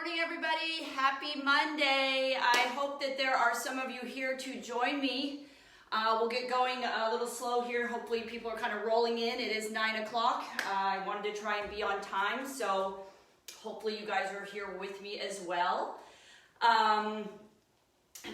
morning, everybody. Happy Monday. I hope that there are some of you here to join me. We'll get going a little slow here. Hopefully people are kind of rolling in. It is 9 o'clock. I wanted to try and be on time, so hopefully you guys are here with me as well.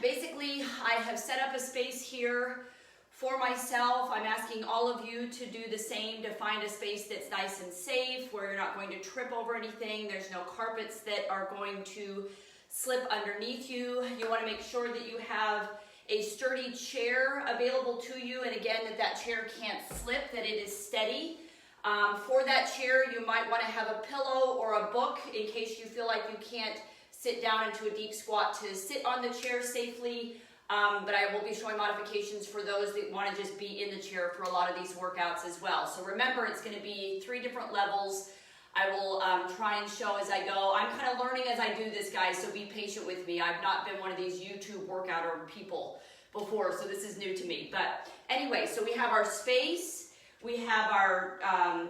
Basically, I have set up a space here for myself. I'm asking all of you to do the same, to find a space that's nice and safe, where you're not going to trip over anything. There's no carpets that are going to slip underneath you. You want to make sure that you have a sturdy chair available to you, and again, that chair can't slip, that it is steady. For that chair, you might want to have a pillow or a book in case you feel like you can't sit down into a deep squat to sit on the chair safely. But I will be showing modifications for those that want to just be in the chair for a lot of these workouts as well. So remember, it's going to be 3 different levels. I will try and show as I go. I'm kind of learning as I do this, guys, so be patient with me. I've not been one of these YouTube workouter people before, so this is new to me. But anyway, so we have our space, we have our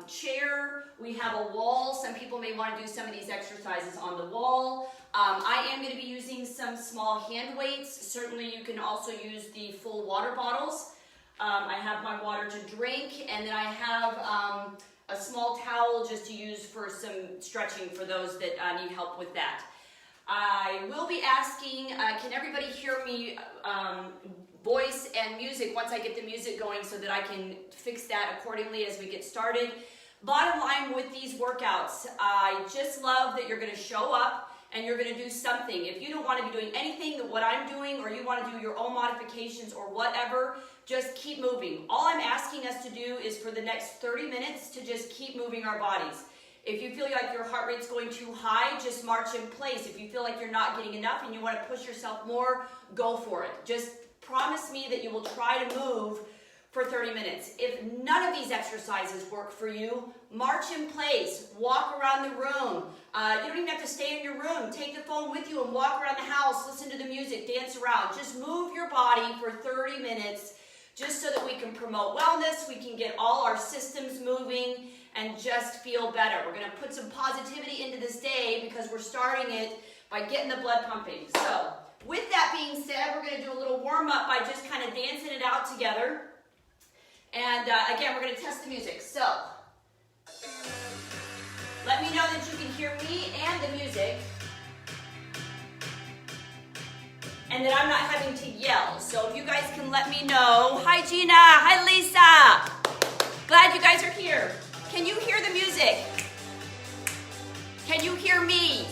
chair, we have a wall. Some people may want to do some of these exercises on the wall. I am going to be using some small hand weights. Certainly you can also use the full water bottles. I have my water to drink, and then I have a small towel just to use for some stretching for those that need help with that. I will be asking, can everybody hear me, voice and music once I get the music going so that I can fix that accordingly as we get started. Bottom line with these workouts, I just love that you're going to show up and you're going to do something. If you don't want to be doing anything that what I'm doing, or you want to do your own modifications or whatever, just keep moving. All I'm asking us to do is for the next 30 minutes to just keep moving our bodies. If you feel like your heart rate's going too high, just march in place. If you feel like you're not getting enough and you want to push yourself more, go for it. Just promise me that you will try to move for 30 minutes. If none of these exercises work for you, march in place, walk around the room. You don't even have to stay in your room. Take the phone with you and walk around the house, listen to the music, dance around. Just move your body for 30 minutes just so that we can promote wellness, we can get all our systems moving and just feel better. We're going to put some positivity into this day because we're starting it by getting the blood pumping. So with that being said, we're going to do a little warm up by just kind of dancing it out together. And again, we're going to test the music. So, let me know that you can hear me and the music. And that I'm not having to yell. So if you guys can let me know. Hi Gina, hi Lisa. Glad you guys are here. Can you hear the music? Can you hear me?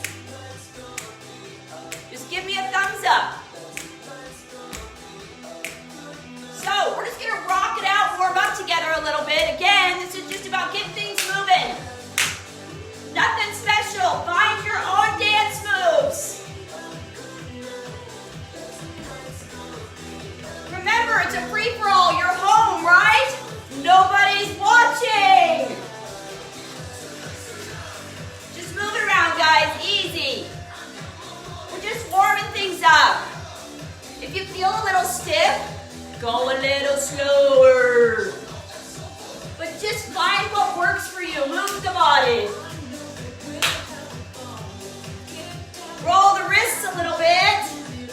Just give me a thumbs up. So, we're just going to rock it out, warm up together a little bit. Again, this is just about getting things moving. Nothing special. Find your own dance moves. Remember, it's a free-for-all. You're home, right? Nobody's watching. Just move it around, guys. Easy. We're just warming things up. If you feel a little stiff, go a little slower. But just find what works for you. Move the body. Roll the wrists a little bit.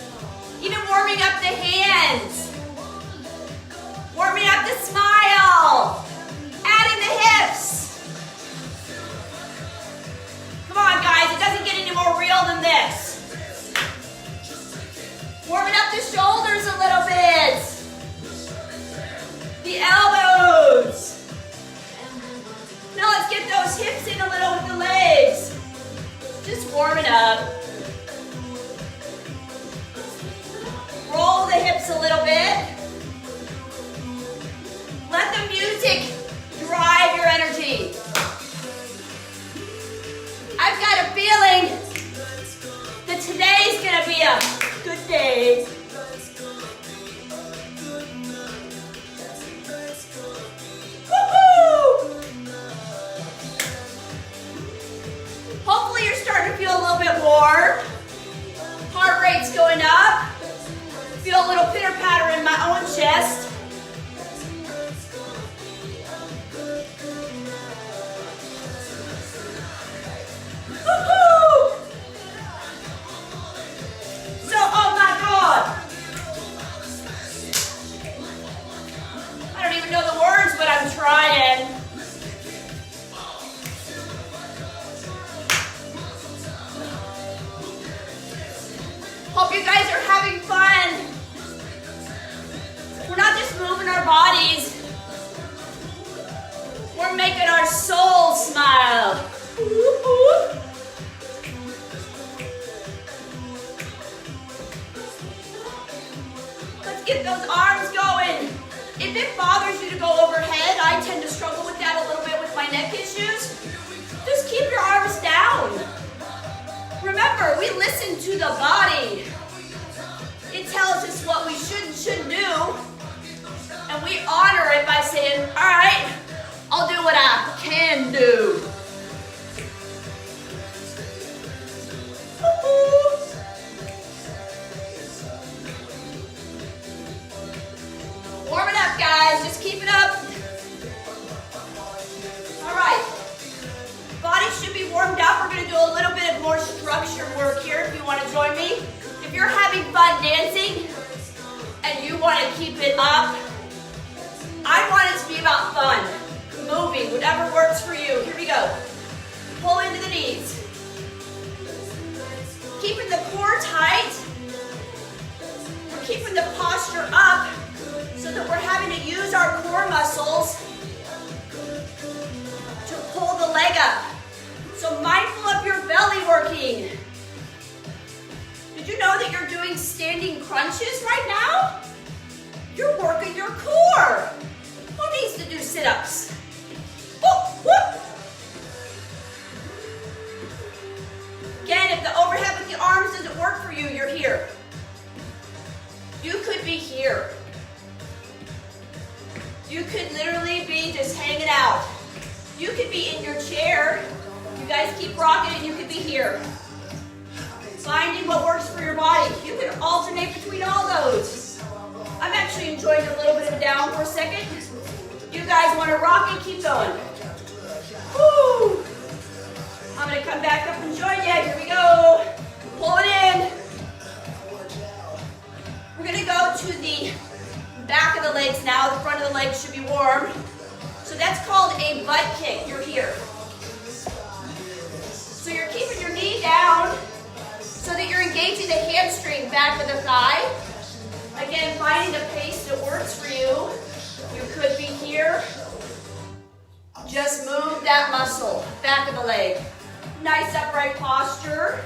Even warming up the hands. Warming up the smile. Adding the hips. Come on, guys. It doesn't get any more real than this. Warming up the shoulders a little bit. The elbows. Now let's get those hips in a little with the legs. Just warming up. Roll the hips a little bit. Let the music drive your energy. I've got a feeling that today's going to be a good day. Hopefully you're starting to feel a little bit warm. Heart rate's going up. Feel a little pitter patter in my own chest. Woo-hoo! you guys are having fun. We're not just moving our bodies. We're making our soul smile. Let's get those arms going. If it bothers you to go overhead, I tend to struggle with that a little bit with my neck issues. Just keep your arms down. Remember, we listen to the body. It tells us what we should and shouldn't do. And we honor it by saying, all right, I'll do what I can do. Warm it up, guys. Just keep it up. All right. Body should be warmed up. We're going to do a little bit of more structured work here if you want to join me. If you're having fun dancing and you want to keep it up, I want it to be about fun, moving, whatever works for you. Here we go. Pull into the knees. Keeping the core tight. We're keeping the posture up so that we're having to use our core muscles to pull the leg up. So mindful of your belly working. Did you know that you're doing standing crunches right now? You're working your core. Who needs to do sit-ups? Whoop, whoop. Again, if the overhead with the arms doesn't work for you, you're here. You could be here. You could literally be just hanging out. You could be in your chair. You guys keep rocking and you could be here. Finding what works for your body. You can alternate between all those. I'm actually enjoying a little bit of a down for a second. You guys want to rock and keep going. Woo! I'm going to come back up and join you. Here we go. Pull it in. We're going to go to the back of the legs now. The front of the legs should be warm. So that's called a butt kick. You're here. So you're keeping your knee down so that you're engaging the hamstring back of the thigh. Again, finding a pace that works for you. You could be here. Just move that muscle, back of the leg. Nice upright posture.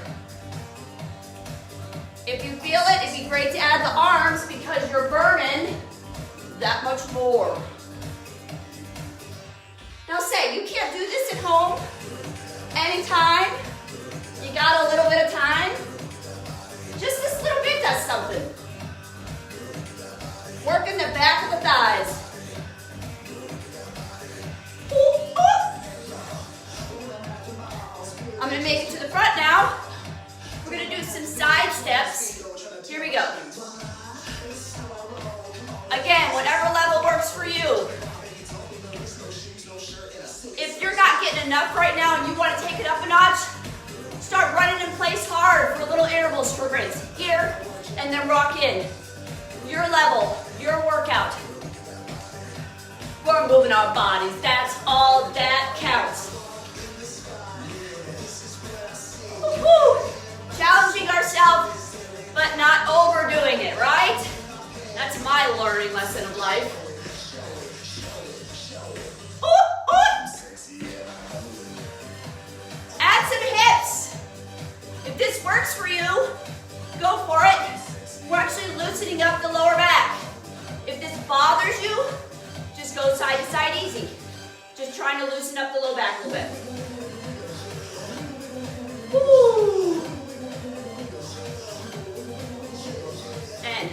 If you feel it, it'd be great to add the arms because you're burning that much more. Now say, you can't do this at home anytime. You got a little bit of time. Just this little bit does something. Working the back of the thighs. I'm going to make it to the front now. We're going to do some side steps. Here we go. Again, whatever level works for you. If you're not getting enough right now and you want to take it up a notch, start running in place hard for little interval sprints. Here, and then rock in. Your level, your workout. We're moving our bodies. That's all that counts. Woo-hoo. Challenging ourselves, but not overdoing it, right? That's my learning lesson of life. Ooh, ooh. Add some hips. If this works for you, go for it. We're actually loosening up the lower back. If this bothers you, just go side to side easy. Just trying to loosen up the low back a little bit. Woo. And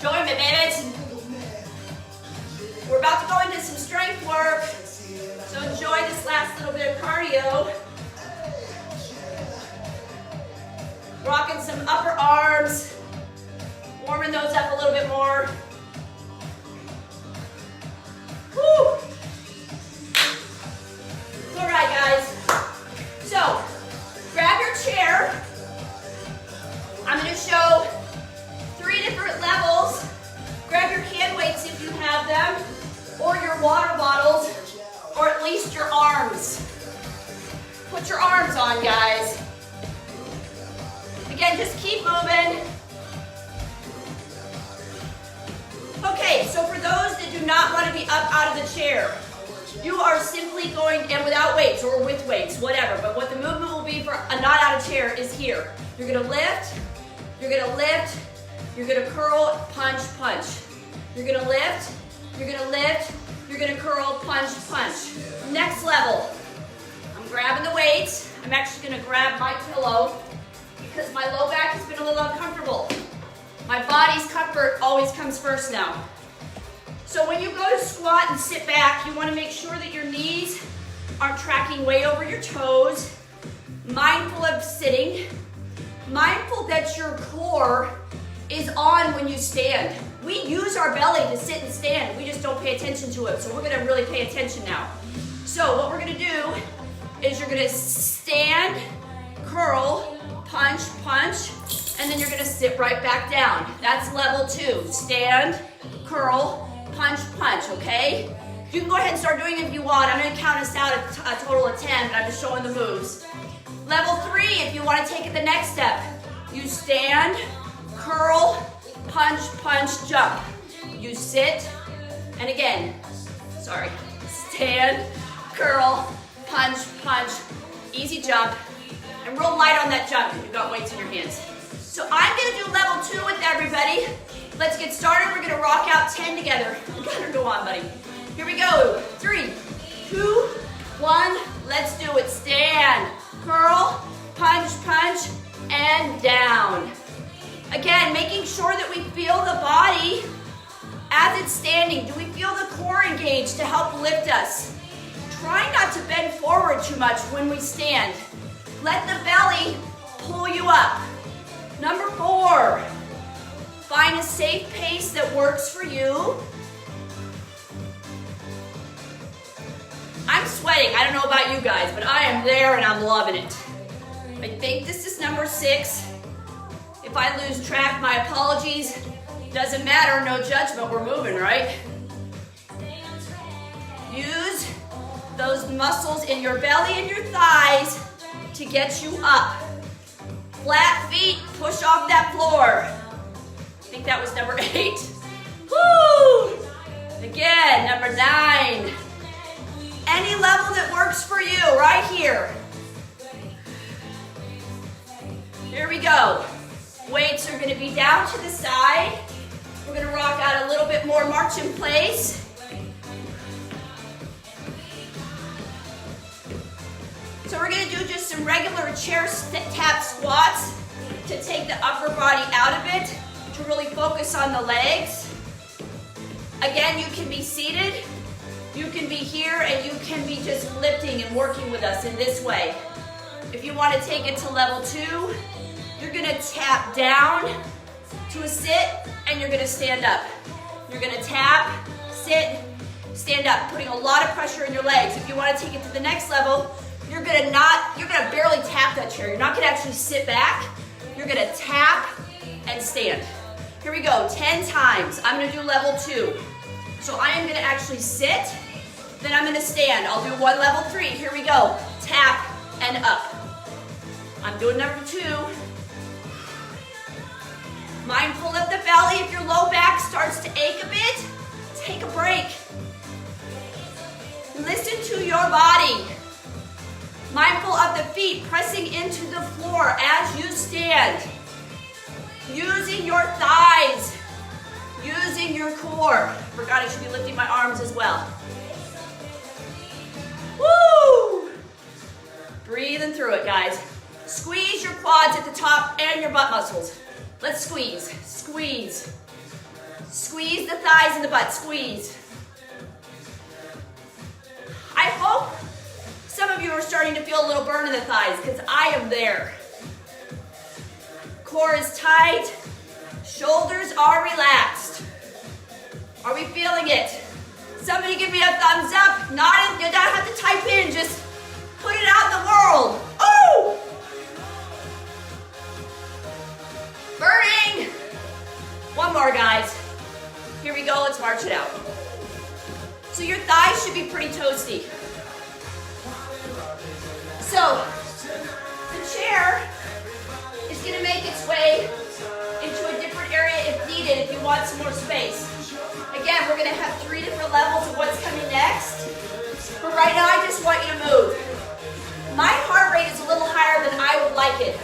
join me, babies. We're about to go into some strength work. So enjoy this last little bit of cardio. Rocking some upper arms. Warming those up a little bit more. Woo! All right, guys. So, grab your chair. I'm going to show 3 different levels. Grab your hand weights if you have them, or your water bottles, or at least your arms. Put your arms on, guys. Again, just keep moving. Okay, so for those that do not want to be up out of the chair, you are simply going, and without weights or with weights, whatever, but what the movement will be for a not out of chair is here. You're gonna lift, you're gonna lift, you're gonna curl, punch, punch. You're gonna lift, you're gonna lift, you're gonna curl, punch, punch. Next level, I'm grabbing the weights. I'm actually gonna grab my pillow because my low back has been a little uncomfortable. My body's comfort always comes first now. So when you go to squat and sit back, you want to make sure that your knees aren't tracking way over your toes. Mindful of sitting. Mindful that your core is on when you stand. We use our belly to sit and stand. We just don't pay attention to it. So we're going to really pay attention now. So what we're going to do is you're going to stand, curl, punch, punch, and then you're going to sit right back down. That's level 2. Stand, curl, punch, punch, okay? You can go ahead and start doing it if you want. I'm gonna count us out a total of 10, but I'm just showing the moves. Level 3, if you wanna take it the next step, you stand, curl, punch, punch, jump. You sit, and again, stand, curl, punch, punch, easy jump, and real light on that jump if you've got weights in your hands. So I'm gonna do level 2 with everybody. Let's get started. We're gonna rock out 10 together. You gotta go on, buddy. Here we go. 3, 2, 1. Let's do it. Stand, curl, punch, punch, and down. Again, making sure that we feel the body as it's standing. Do we feel the core engaged to help lift us? Try not to bend forward too much when we stand. Let the belly pull you up. Number 4. Find a safe pace that works for you. I'm sweating. I don't know about you guys, but I am there and I'm loving it. I think this is number 6. If I lose track, my apologies. Doesn't matter, no judgment, we're moving, right? Use those muscles in your belly and your thighs to get you up. Flat feet, push off that floor. I think that was number 8. Woo! Again, number 9. Any level that works for you, right here. Here we go. Weights are gonna be down to the side. We're gonna rock out a little bit more march in place. So we're gonna do just some regular chair tap squats to take the upper body out of it, to really focus on the legs. Again, you can be seated, you can be here, and you can be just lifting and working with us in this way. If you want to take it to level 2, you're gonna tap down to a sit, and you're gonna stand up. You're gonna tap, sit, stand up, putting a lot of pressure in your legs. If you want to take it to the next level, you're gonna barely tap that chair. You're not gonna actually sit back. You're gonna tap and stand. Here we go, 10 times. I'm gonna do level 2. So I am gonna actually sit, then I'm gonna stand. I'll do one level 3. Here we go. Tap and up. I'm doing number 2. Mindful of the belly. If your low back starts to ache a bit, take a break. Listen to your body. Mindful of the feet pressing into the floor as you stand. Using your thighs. Using your core. Forgot I should be lifting my arms as well. Woo! Breathing through it, guys. Squeeze your quads at the top and your butt muscles. Let's squeeze, squeeze. Squeeze the thighs and the butt, squeeze. I hope some of you are starting to feel a little burn in the thighs, because I am there. Core is tight, shoulders are relaxed. Are we feeling it? Somebody give me a thumbs up. You don't have to type in, just put it out in the world. Oh! Burning! One more, guys. Here we go, let's march it out. So your thighs should be pretty toasty. So, the chair is gonna make its way into a different area if needed, if you want some more space. Again, we're gonna have 3 different levels of what's coming next. But right now, I just want you to move. My heart rate is a little higher than I would like it.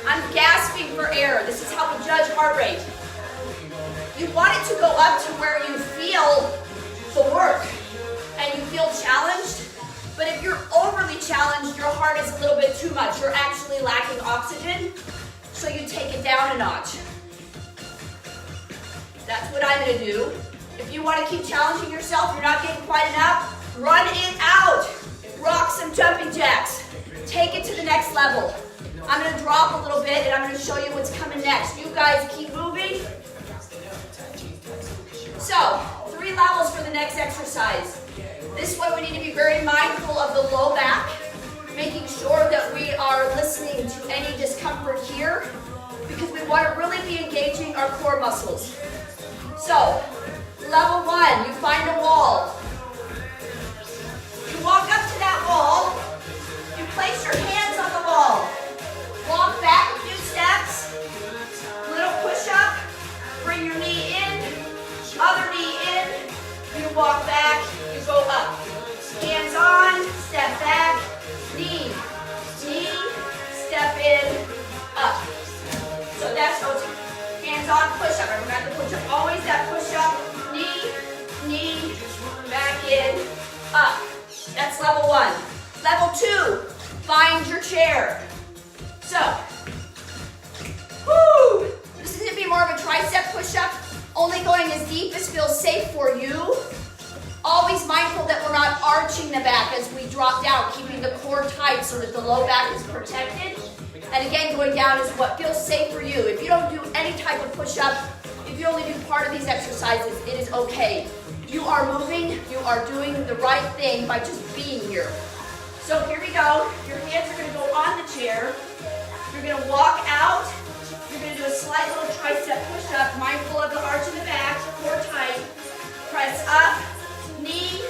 I'm gasping for air. This is how we judge heart rate. You want it to go up to where you feel the work and you feel challenged. But if you're overly challenged, your heart is a little bit too much. You're actually lacking oxygen, so you take it down a notch. That's what I'm gonna do. If you wanna keep challenging yourself, you're not getting quite enough, run it out. Rock some jumping jacks. Take it to the next level. I'm gonna drop a little bit and I'm gonna show you what's coming next. You guys keep moving. So, 3 levels for the next exercise. This one we need to be very mindful of the low back, making sure that we are listening to any discomfort here because we want to really be engaging our core muscles. So, level 1, you find a wall. You walk up to that wall, you place your hands on the wall. Walk back a few steps, little push up, bring your knee in, other knee in, you walk back, you go up. Hands on, step back, knee, knee, step in, up. So that's those hands on push up. I forgot the push up. Always that push up, knee, knee, back in, up. That's level 1. Level 2, find your chair. So, whoo! This is going to be more of a tricep push-up, only going as deep as feels safe for you. Always mindful that we're not arching the back as we drop down, keeping the core tight so that the low back is protected. And again, going down is what feels safe for you. If you don't do any type of push-up, if you only do part of these exercises, it is okay. You are moving, you are doing the right thing by just being here. So here we go. Your hands are going to go on the chair. You're going to walk out. You're going to do a slight little tricep push-up, mindful of the arch in the back, core tight. Press up, knee,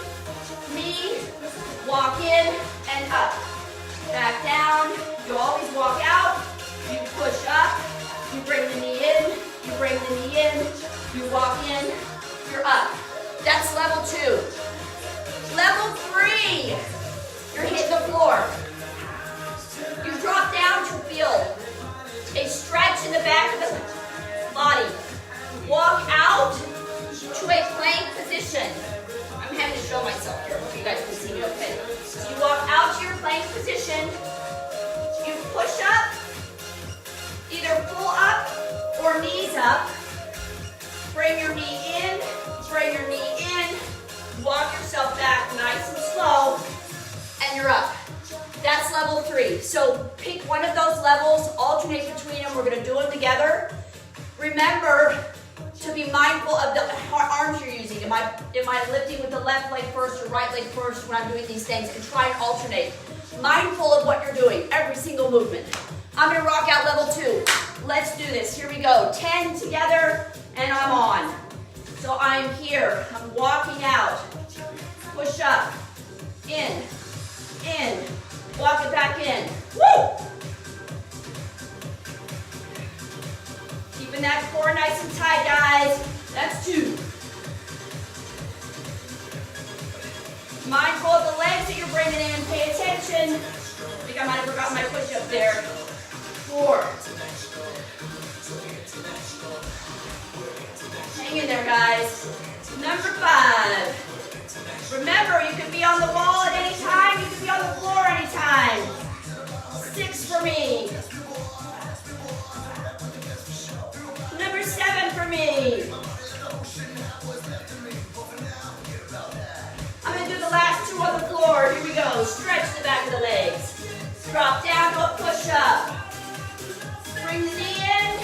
knee, walk in and up. Back down. You always walk out. You push up. You bring the knee in. You bring the knee in. You walk in. You're up. That's level 2. Level 3. You're hitting the floor. You drop down to feel a stretch in the back of the body. Walk out to a plank position. I'm having to show myself here. Hope you guys can see me okay. So you walk out to your plank position. You push up, either pull up or knees up. Bring your knee in, bring your knee in. Walk yourself back nice and slow, and you're up. That's level 3. So pick one of those levels, alternate between them. We're going to do them together. Remember to be mindful of the arms you're using. Am I lifting with the left leg first or right leg first when I'm doing these things? And try and alternate. Mindful of what you're doing, every single movement. I'm going to rock out level 2. Let's do this. Here we go. 10 together, and I'm on. So I'm here. I'm walking out. Push up. In. Walk it back in. Woo! Keeping that core nice and tight, guys. That's 2. Mindful of the legs that you're bringing in. Pay attention. I think I might have forgot my push-up there. 4. Hang in there, guys. Number 5. Remember, you can be on the wall at any time. You can be on the floor anytime. 6 for me. Number 7 for me. I'm going to do the last 2 on the floor. Here we go. Stretch the back of the legs. Drop down, go push up. Bring the knee in.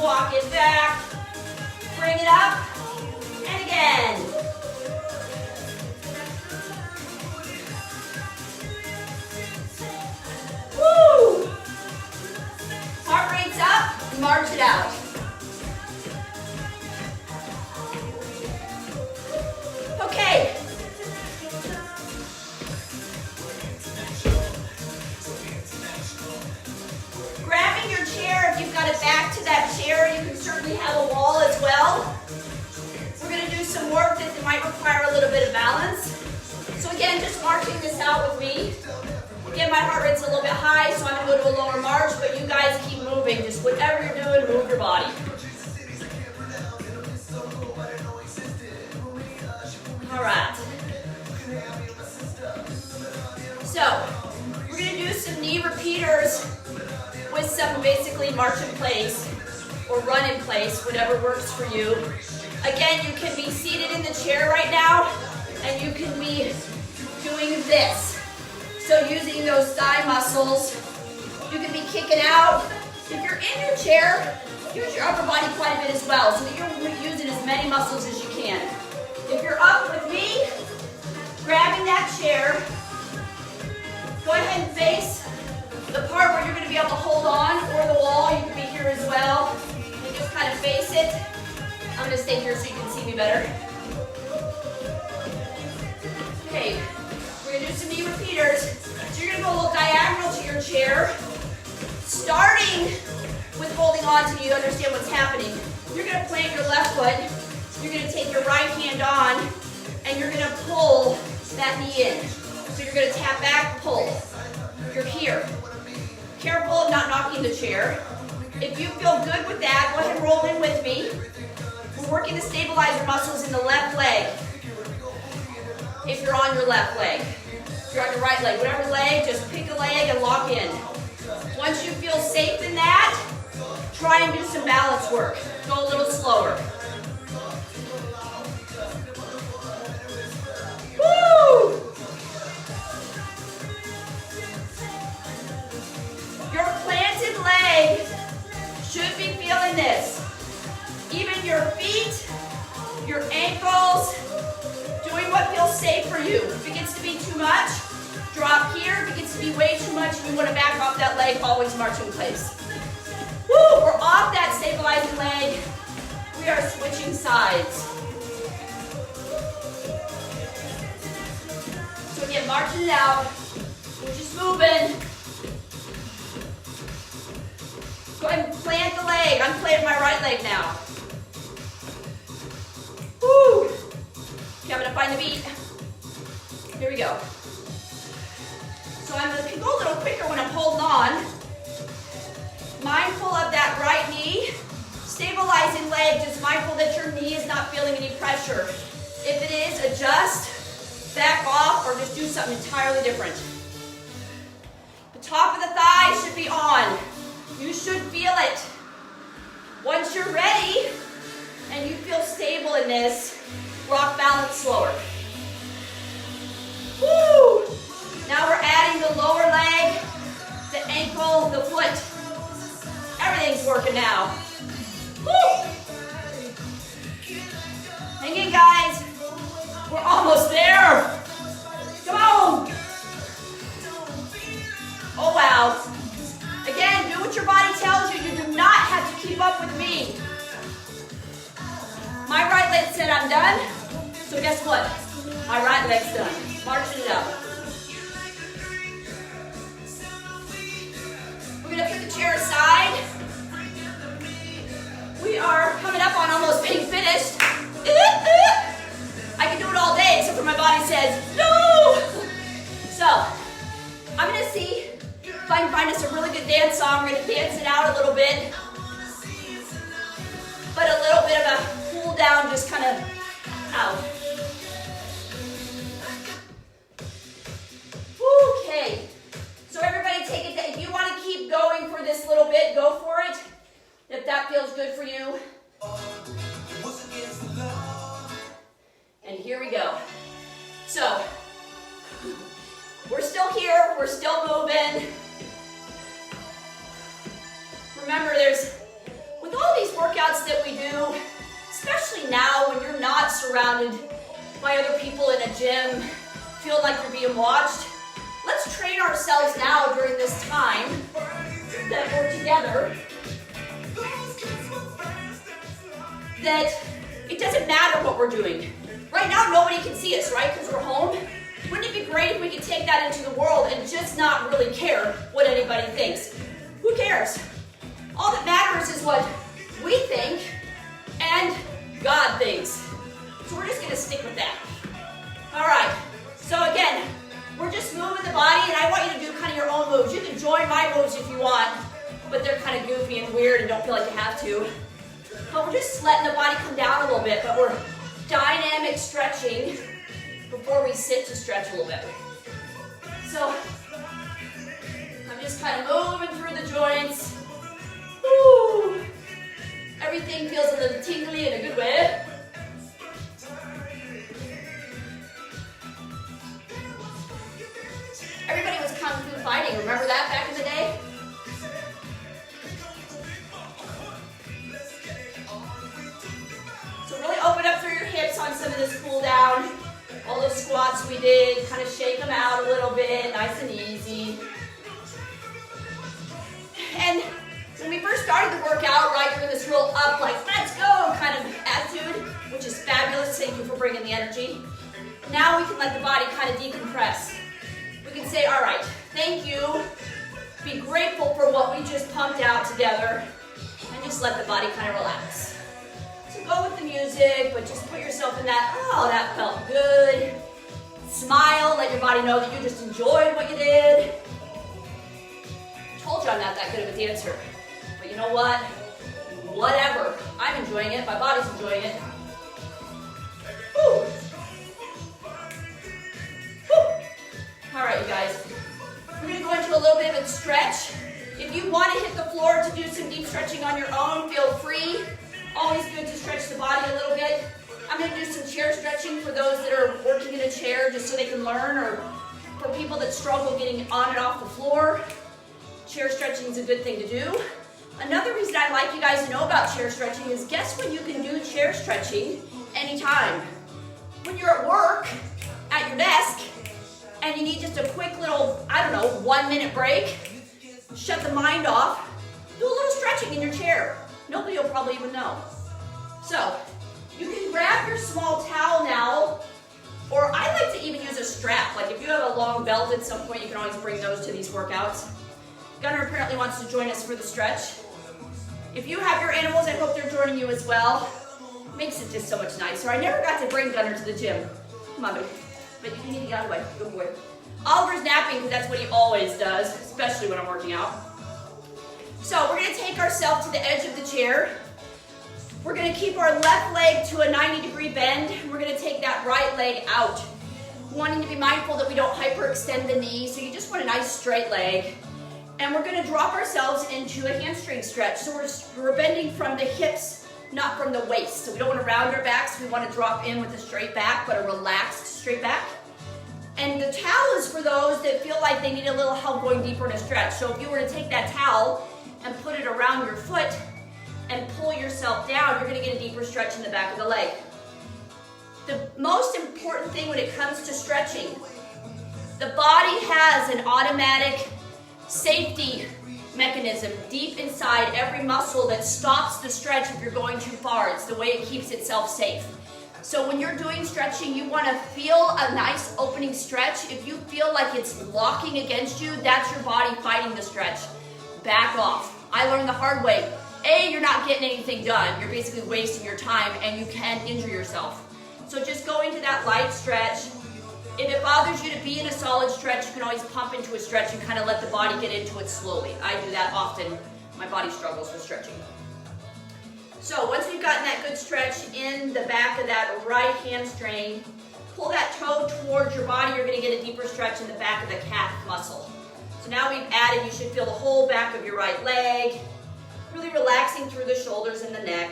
Walk it back. Bring it up. And again. Woo! Heart rate's up. March it out. Okay. Grabbing your chair if you again, just marching this out with me. Again, my heart rate's a little bit high, so I'm gonna go to a lower march, but you guys keep moving. Just whatever you're doing, move your body. All right. So, we're gonna do some knee repeaters with some basically march in place or run in place, whatever works for you. Again, you can be seated in the chair right now, and you can be doing this. So using those thigh muscles, you can be kicking out. If you're in your chair, use your upper body quite a bit as well, so that you're using as many muscles as you can. If you're up with me, grabbing that chair, go ahead and face the part where you're going to be able to hold on, or the wall. You can be here as well, and just kind of face it. I'm going to stay here so you can see me better. Okay, we're going to do some knee repeaters. So you're going to go a little diagonal to your chair, starting with holding on to you. Understand what's happening. You're going to plant your left foot. You're going to take your right hand on, and you're going to pull that knee in. So you're going to tap back, pull. You're here. Careful of not knocking the chair. If you feel good with that, go ahead and roll in with me. We're working the stabilizer muscles in the left leg. If you're on your left leg. If you're on your right leg, whatever leg, just pick a leg and lock in. Once you feel safe in that, try and do some balance work. Go a little slower. Woo! Your planted leg should be feeling this. Even your feet, your ankles, doing what feels safe for you. If it gets to be too much, drop here. If it gets to be way too much, you want to back off that leg, always march in place. Woo! We're off that stabilizing leg. We are switching sides. So again, marching it out. We're just moving. Go ahead and plant the leg. I'm planting my right leg now. Woo! Okay, I'm gonna find the beat. Here we go. So I'm gonna go a little quicker when I'm holding on. Mindful of that right knee. Stabilizing leg, just mindful that your knee is not feeling any pressure. If it is, adjust, back off, or just do something entirely different. The top of the thigh should be on. You should feel it. Once you're ready and you feel stable in this, rock balance slower. Woo! Now we're adding the lower leg, the ankle, the foot. Everything's working now. Woo! Hang in, guys. We're almost there. Come on. Oh, wow. Again, do what your body tells you. You do not have to keep up with me. My right leg said I'm done. So guess what? My right leg's done. Marching it up. We're going to put the chair aside. We are coming up on almost being finished. I can do it all day, except for my body says, no! So, I'm going to see if I can find us a really good dance song. We're going to dance it out a little bit. But a little bit of a cool down, just kind of out. Okay. So everybody take it. If you want to keep going for this little bit, go for it. If that feels good for you. And here we go. So, we're still here. We're still moving. Remember, with all these workouts that we do, especially now when you're not surrounded by other people in a gym, feel like you're being watched, let's train ourselves now during this time that we're together, that it doesn't matter what we're doing. Right now, nobody can see us, right? Because we're home. Wouldn't it be great if we could take that into the world and just not really care what anybody thinks? Who cares? All that matters is what we think and God thinks. So we're just going to stick with that. All right. So again, we're just moving the body, and I want you to do kind of your own moves. You can join my moves if you want, but they're kind of goofy and weird and don't feel like you have to. But we're just letting the body come down a little bit, but we're dynamic stretching before we sit to stretch a little bit. So I'm just kind of moving through the joints. Woo. Everything feels a little tingly in a good way. Everybody was kung fu fighting. Remember that back in the day? So really open up through your hips on some of this cool down. All those squats we did, kind of shake them out a little bit, nice and easy. And when we first started the workout, right, we're in this real up, like, let's go kind of attitude, which is fabulous. Thank you for bringing the energy. Now we can let the body kind of decompress. We can say, all right, thank you. Be grateful for what we just pumped out together, and just let the body kind of relax. So go with the music, but just put yourself in that, oh, that felt good. Smile, let your body know that you just enjoyed what you did. Told you I'm not that good of a dancer. But you know what? Whatever. I'm enjoying it. My body's enjoying it. Woo. Woo. All right, you guys. We're going to go into a little bit of a stretch. If you want to hit the floor to do some deep stretching on your own, feel free. Always good to stretch the body a little bit. I'm going to do some chair stretching for those that are working in a chair just so they can learn, or for people that struggle getting on and off the floor. Chair stretching is a good thing to do. Another reason I like you guys to know about chair stretching is guess when you can do chair stretching? Anytime. When you're at work, at your desk, and you need just a quick little, 1 minute break, shut the mind off, do a little stretching in your chair. Nobody will probably even know. So, you can grab your small towel now, or I like to even use a strap. Like if you have a long belt at some point, you can always bring those to these workouts. Gunnar apparently wants to join us for the stretch. If you have your animals, I hope they're joining you as well. Makes it just so much nicer. I never got to bring Gunnar to the gym. Come on, baby. But you need to get out of the way. Good boy. Oliver's napping because that's what he always does, especially when I'm working out. So we're going to take ourselves to the edge of the chair. We're going to keep our left leg to a 90-degree bend. We're going to take that right leg out. Wanting to be mindful that we don't hyperextend the knee, so you just want a nice straight leg. And we're going to drop ourselves into a hamstring stretch. So we're bending from the hips, not from the waist. So we don't want to round our backs. We want to drop in with a straight back, but a relaxed straight back. And the towel is for those that feel like they need a little help going deeper in a stretch. So if you were to take that towel and put it around your foot and pull yourself down, you're going to get a deeper stretch in the back of the leg. The most important thing when it comes to stretching, the body has an automatic safety mechanism deep inside every muscle that stops the stretch if you're going too far. It's the way it keeps itself safe. So when you're doing stretching, you want to feel a nice opening stretch. If you feel like it's locking against you, that's your body fighting the stretch. Back off. I learned the hard way. A, you're not getting anything done. You're basically wasting your time and you can injure yourself. So just go into that light stretch. If it bothers you to be in a solid stretch, you can always pump into a stretch and kind of let the body get into it slowly. I do that often. My body struggles with stretching. So once we've gotten that good stretch in the back of that right hamstring, pull that toe towards your body. You're going to get a deeper stretch in the back of the calf muscle. So now we've added, you should feel the whole back of your right leg, really relaxing through the shoulders and the neck.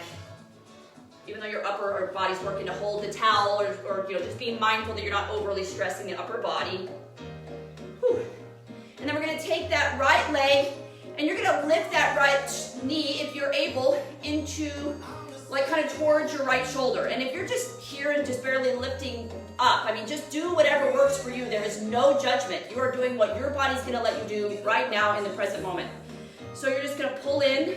Even though your upper body's working to hold the towel, or just being mindful that you're not overly stressing the upper body. Whew. And then we're going to take that right leg, and you're going to lift that right knee, if you're able, into, like, kind of towards your right shoulder. And if you're just here and just barely lifting up, just do whatever works for you. There is no judgment. You are doing what your body's going to let you do right now in the present moment. So you're just going to pull in,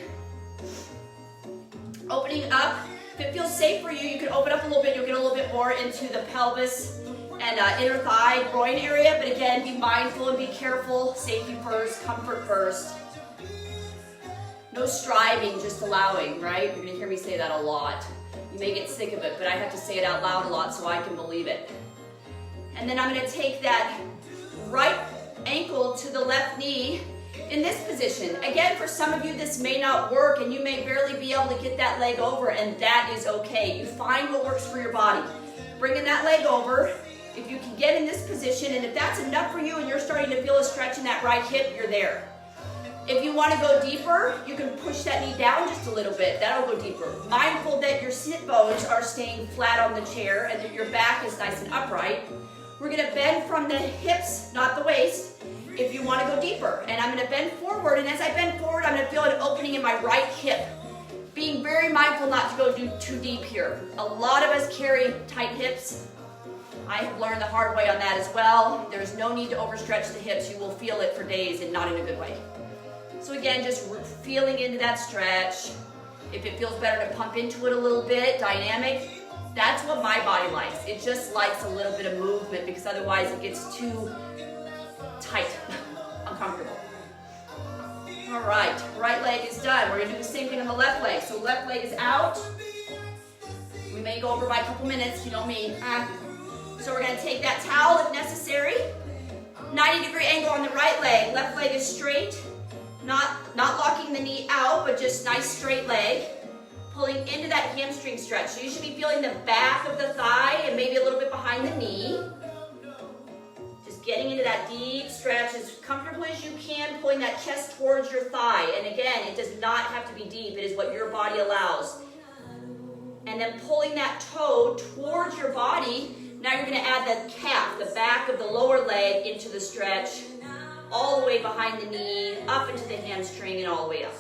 opening up. If it feels safe for you, you can open up a little bit. You'll get a little bit more into the pelvis and inner thigh, groin area. But again, be mindful and be careful. Safety first, comfort first. No striving, just allowing, right? You're going to hear me say that a lot. You may get sick of it, but I have to say it out loud a lot so I can believe it. And then I'm gonna take that right ankle to the left knee in this position. Again, for some of you, this may not work and you may barely be able to get that leg over, and that is okay. You find what works for your body. Bringing that leg over. If you can get in this position, and if that's enough for you and you're starting to feel a stretch in that right hip, you're there. If you want to go deeper, you can push that knee down just a little bit. That'll go deeper. Mindful that your sit bones are staying flat on the chair and that your back is nice and upright. We're going to bend from the hips, not the waist, if you want to go deeper. And I'm going to bend forward, and as I bend forward, I'm going to feel an opening in my right hip. Being very mindful not to go too deep here. A lot of us carry tight hips. I have learned the hard way on that as well. There's no need to overstretch the hips. You will feel it for days and not in a good way. So again, just feeling into that stretch. If it feels better to pump into it a little bit, dynamic, that's what my body likes. It just likes a little bit of movement because otherwise it gets too tight, uncomfortable. All right, right leg is done. We're gonna do the same thing on the left leg. So left leg is out. We may go over by a couple minutes, you know me. So we're gonna take that towel if necessary. 90-degree angle on the right leg. Left leg is straight. Not locking the knee out, but just nice straight leg. Pulling into that hamstring stretch. So you should be feeling the back of the thigh and maybe a little bit behind the knee. Just getting into that deep stretch as comfortably as you can, pulling that chest towards your thigh. And again, it does not have to be deep. It is what your body allows. And then pulling that toe towards your body. Now you're going to add the calf, the back of the lower leg into the stretch. All the way behind the knee, up into the hamstring, and all the way up.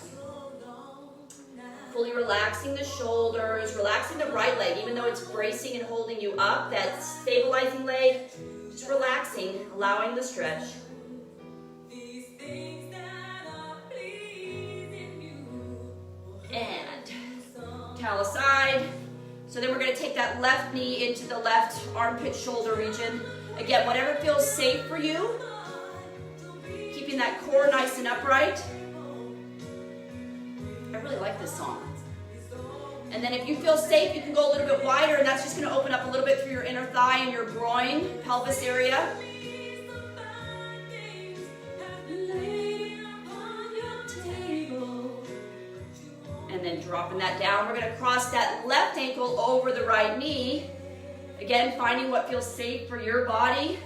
Fully relaxing the shoulders, relaxing the right leg, even though it's bracing and holding you up, that stabilizing leg, just relaxing, allowing the stretch. And towel aside. So then we're going to take that left knee into the left armpit shoulder region. Again, whatever feels safe for you. Keeping that core nice and upright. I really like this song. And then if you feel safe, you can go a little bit wider, and that's just going to open up a little bit through your inner thigh and your groin, pelvis area. And then dropping that down. We're going to cross that left ankle over the right knee. Again, finding what feels safe for your body.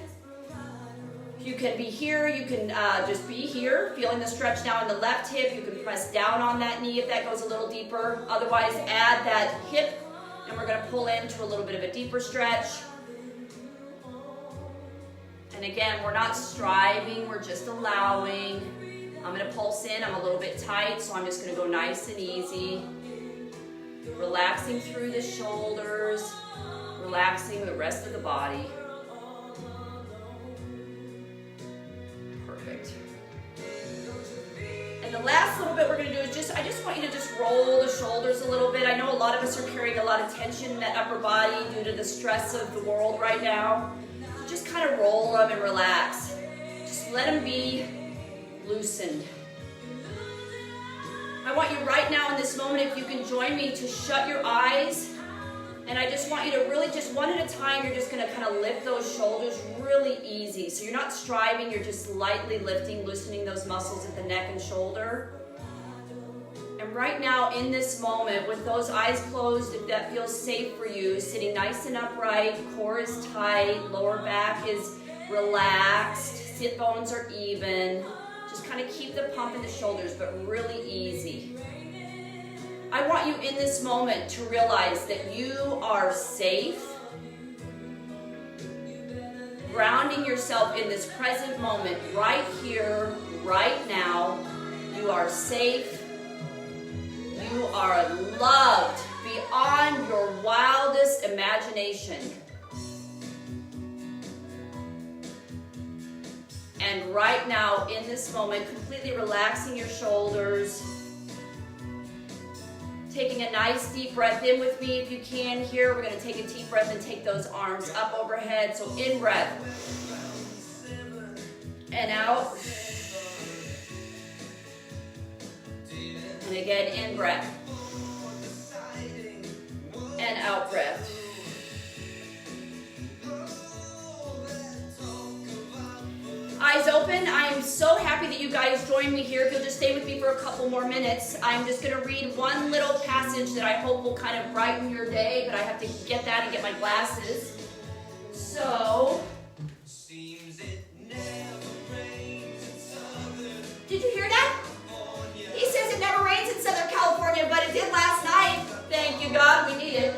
You can be here, you can just be here, feeling the stretch now in the left hip. You can press down on that knee if that goes a little deeper. Otherwise, add that hip, and we're going to pull into a little bit of a deeper stretch. And again, we're not striving, we're just allowing. I'm going to pulse in, I'm a little bit tight, so I'm just going to go nice and easy. Relaxing through the shoulders, relaxing the rest of the body. And the last little bit we're going to do is I just want you to just roll the shoulders a little bit. I know a lot of us are carrying a lot of tension in that upper body due to the stress of the world right now. So just kind of roll them and relax. Just let them be loosened. I want you right now in this moment, if you can join me, to shut your eyes. And I just want you to really, just one at a time, you're just going to kind of lift those shoulders really easy. So you're not striving, you're just lightly lifting, loosening those muscles at the neck and shoulder. And right now in this moment, with those eyes closed, if that feels safe for you, sitting nice and upright, core is tight, lower back is relaxed, sit bones are even. Just kind of keep the pump in the shoulders, but really easy. I want you in this moment to realize that you are safe. Grounding yourself in this present moment, right here, right now. You are safe. You are loved beyond your wildest imagination. And right now, in this moment, completely relaxing your shoulders. Taking a nice deep breath in with me if you can here. We're going to take a deep breath and take those arms up overhead. So in breath. And out. And again, in breath. And out breath. so happy that you guys joined me here. If you'll just stay with me for a couple more minutes, I'm just going to read one little passage that I hope will kind of brighten your day, but I have to get that and get my glasses. So, did you hear that? He says it never rains in Southern California, but it did last night. Thank you, God. We need it.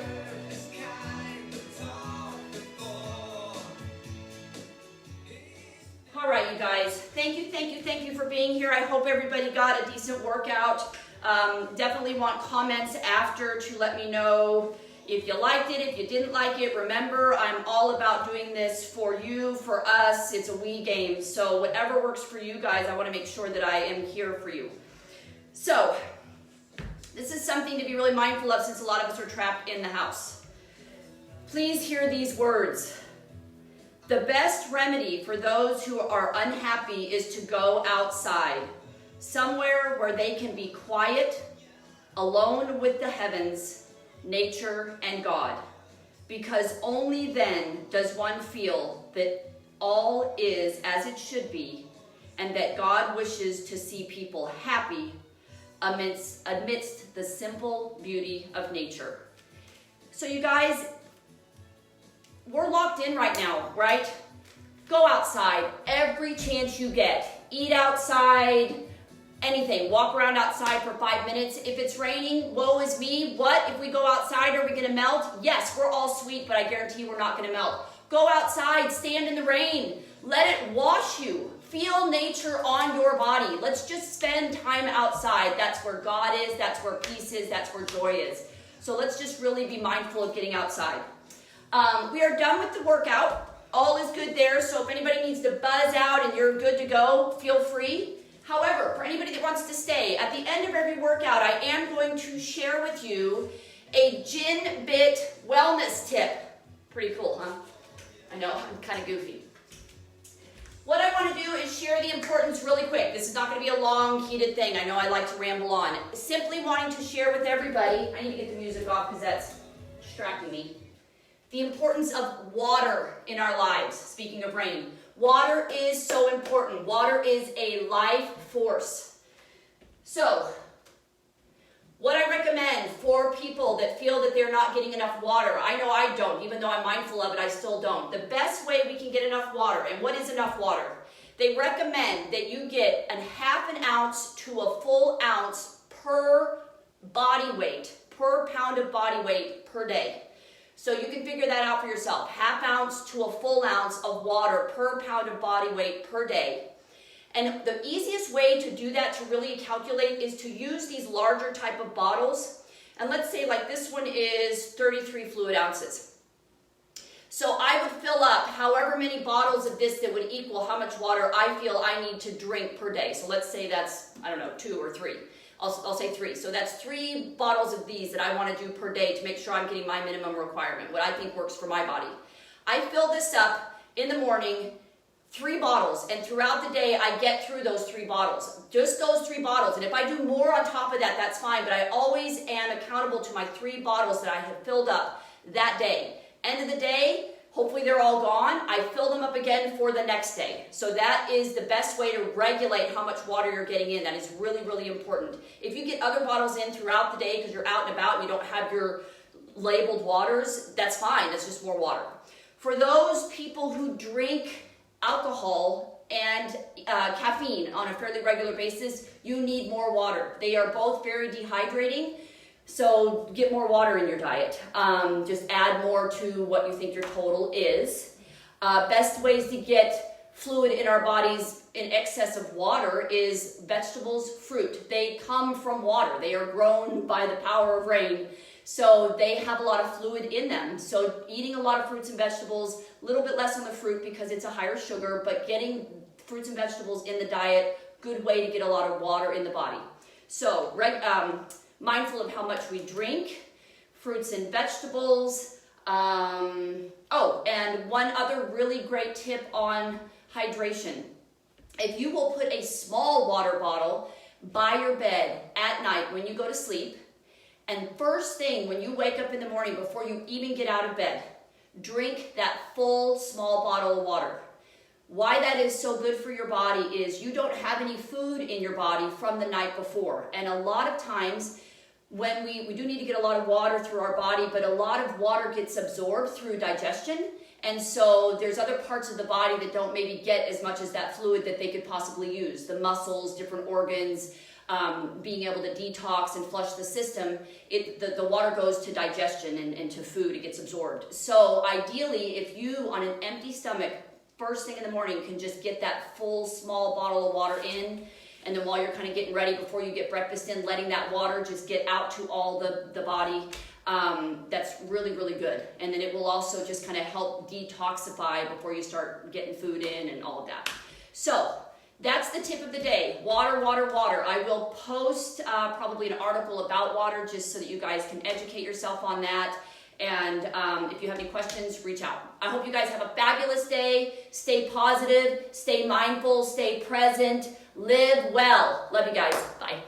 All right, you guys. Thank you for being here. I hope everybody got a decent workout. Definitely want comments after to let me know if you liked it, if you didn't like it. Remember, I'm all about doing this for you, for us. It's a we game. So whatever works for you guys, I want to make sure that I am here for you. So this is something to be really mindful of since a lot of us are trapped in the house. Please hear these words. The best remedy for those who are unhappy is to go outside, somewhere where they can be quiet, alone with the heavens, nature, and God. Because only then does one feel that all is as it should be, and that God wishes to see people happy amidst the simple beauty of nature. So you guys, we're locked in right now, right? Go outside every chance you get. Eat outside, anything. Walk around outside for 5 minutes. If it's raining, woe is me. What? If we go outside, are we going to melt? Yes, we're all sweet, but I guarantee we're not going to melt. Go outside, stand in the rain. Let it wash you. Feel nature on your body. Let's just spend time outside. That's where God is. That's where peace is. That's where joy is. So let's just really be mindful of getting outside. We are done with the workout. All is good there. So if anybody needs to buzz out and you're good to go, feel free. However, for anybody that wants to stay, at the end of every workout, I am going to share with you a Gin Bit wellness tip. Pretty cool, huh? I know, I'm kind of goofy. What I want to do is share the importance really quick. This is not going to be a long, heated thing. I know I like to ramble on. Simply wanting to share with everybody, I need to get the music off because that's distracting me. The importance of water in our lives, speaking of rain. Water is so important. Water is a life force. So, what I recommend for people that feel that they're not getting enough water, I know I don't, even though I'm mindful of it, I still don't. The best way we can get enough water, and what is enough water? They recommend that you get a half an ounce to a full ounce per body weight, per pound of body weight per day. So you can figure that out for yourself. Half ounce to a full ounce of water per pound of body weight per day. And the easiest way to do that, to really calculate, is to use these larger type of bottles. And let's say like this one is 33 fluid ounces. So I would fill up however many bottles of this that would equal how much water I feel I need to drink per day. So let's say that's, I don't know, 2 or 3. I'll say 3. So that's 3 bottles of these that I want to do per day to make sure I'm getting my minimum requirement, what I think works for my body. I fill this up in the morning, 3 bottles, and throughout the day I get through those 3 bottles. Just those 3 bottles. And if I do more on top of that, that's fine, but I always am accountable to my 3 bottles that I have filled up that day. End of the day, hopefully they're all gone. I fill them up again for the next day. So that is the best way to regulate how much water you're getting in. That is really, really important. If you get other bottles in throughout the day because you're out and about and you don't have your labeled waters, that's fine. That's just more water. For those people who drink alcohol and caffeine on a fairly regular basis, you need more water. They are both very dehydrating. So get more water in your diet. Just add more to what you think your total is. Best ways to get fluid in our bodies in excess of water is vegetables, fruit. They come from water. They are grown by the power of rain. So they have a lot of fluid in them. So eating a lot of fruits and vegetables, a little bit less on the fruit because it's a higher sugar, but getting fruits and vegetables in the diet, good way to get a lot of water in the body. So mindful of how much we drink, fruits and vegetables. And one other really great tip on hydration. If you will put a small water bottle by your bed at night when you go to sleep, and first thing when you wake up in the morning before you even get out of bed, drink that full small bottle of water. Why that is so good for your body is you don't have any food in your body from the night before. And a lot of times when we do need to get a lot of water through our body, but a lot of water gets absorbed through digestion. And so there's other parts of the body that don't maybe get as much as that fluid that they could possibly use. The muscles, different organs, being able to detox and flush the system, the water goes to digestion and to food, it gets absorbed. So ideally, if you on an empty stomach, first thing in the morning, can just get that full small bottle of water in, and then while you're kind of getting ready before you get breakfast in, letting that water just get out to all the body, that's really, really good. And then it will also just kind of help detoxify before you start getting food in and all of that. So that's the tip of the day. Water, water, water. I will post probably an article about water just so that you guys can educate yourself on that. And if you have any questions, reach out. I hope you guys have a fabulous day. Stay positive, stay mindful, stay present, live well. Love you guys. Bye.